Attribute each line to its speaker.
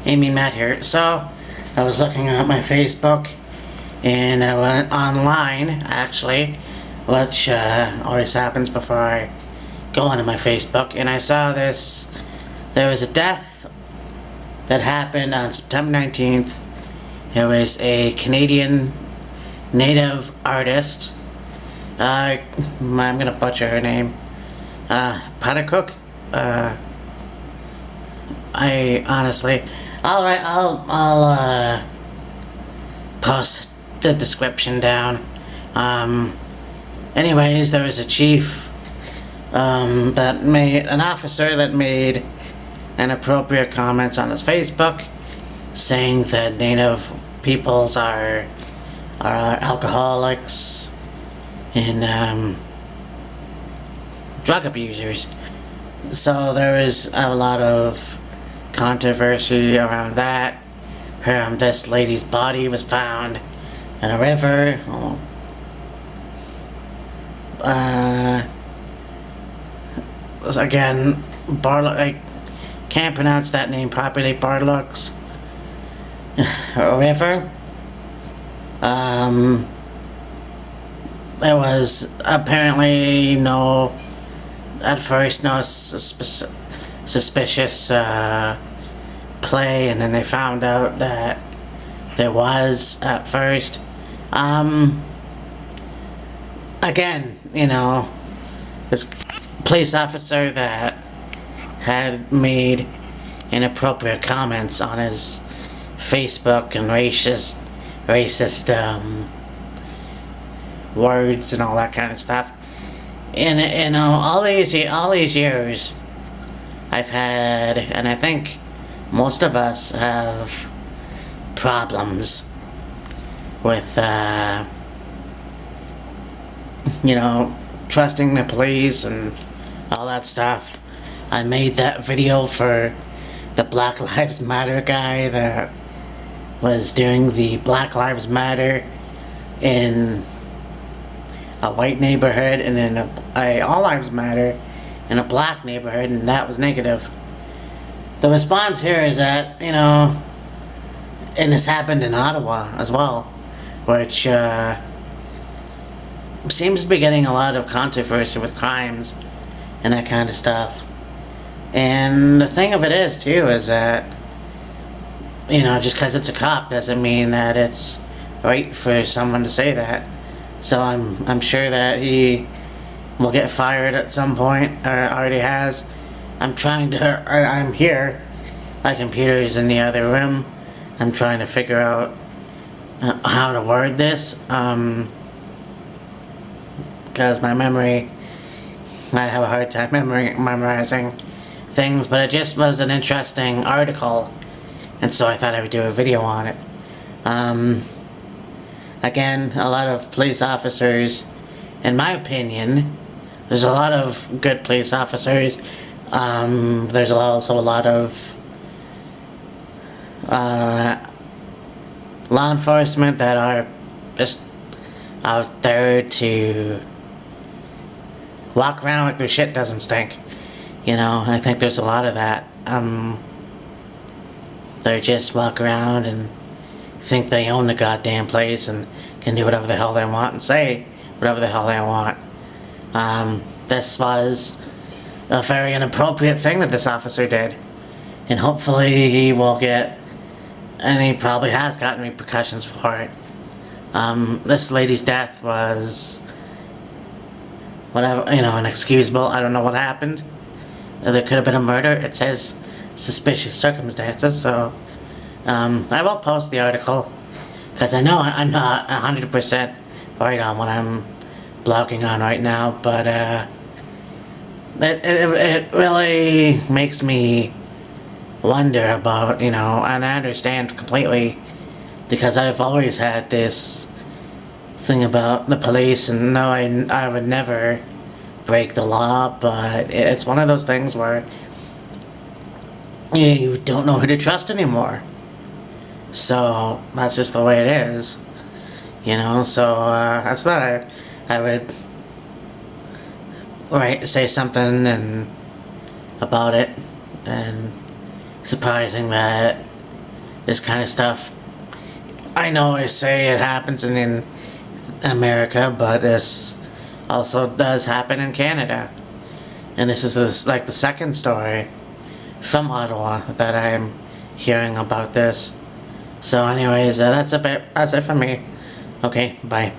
Speaker 1: Amy Matt here. So, I was looking at my Facebook, and I went online, actually, which always happens before I go onto my Facebook, and I saw this. There was a death that happened on September 19th. It was a Canadian native artist. I'm gonna butcher her name. Patacook. I honestly, I'll post the description down. Anyways, there was a chief an officer that made inappropriate comments on his Facebook, saying that Native peoples are alcoholics and drug abusers. So there was a lot of controversy around that. This lady's body was found in a river. Again, I can't pronounce that name properly. Barlux River. There was apparently at first no suspicious play, and then they found out that there was at first. Again, this police officer that had made inappropriate comments on his Facebook and racist words and all that kind of stuff. And all these years I've had, and I think most of us have problems with trusting the police and all that stuff. I made that video for the Black Lives Matter guy that was doing the Black Lives Matter in a white neighborhood and in a All Lives Matter in a black neighborhood, and that was negative. The response here is that, and this happened in Ottawa as well, which seems to be getting a lot of controversy with crimes and that kind of stuff. And the thing of it is, too, is that, just because it's a cop doesn't mean that it's right for someone to say that. So I'm sure that he will get fired at some point, or already has. I'm here. My computer's in the other room. I'm trying to figure out how to word this, because my memory, I have a hard time memorizing things, but it just was an interesting article, and so I thought I would do a video on it. Again, a lot of police officers, in my opinion, there's a lot of good police officers. There's also a lot of law enforcement that are just out there to walk around like their shit doesn't stink. I think there's a lot of that. They just walk around and think they own the goddamn place and can do whatever the hell they want and say whatever the hell they want. This was a very inappropriate thing that this officer did, and hopefully he will get, and he probably has gotten repercussions for it. This lady's death was whatever, inexcusable. I don't know what happened. There could have been a murder. It says suspicious circumstances, so I will post the article, because I know I'm not 100% right on what I'm blogging on right now, but it really makes me wonder about, and I understand completely, because I've always had this thing about the police, and no, I would never break the law, but it's one of those things where you don't know who to trust anymore. So that's just the way it is, so I thought I would say something about it, and surprising that this kind of stuff. I know I say it happens in America, but this also does happen in Canada. And this is like the second story from Ottawa that I'm hearing about this. So anyways, that's it for me. Okay, bye.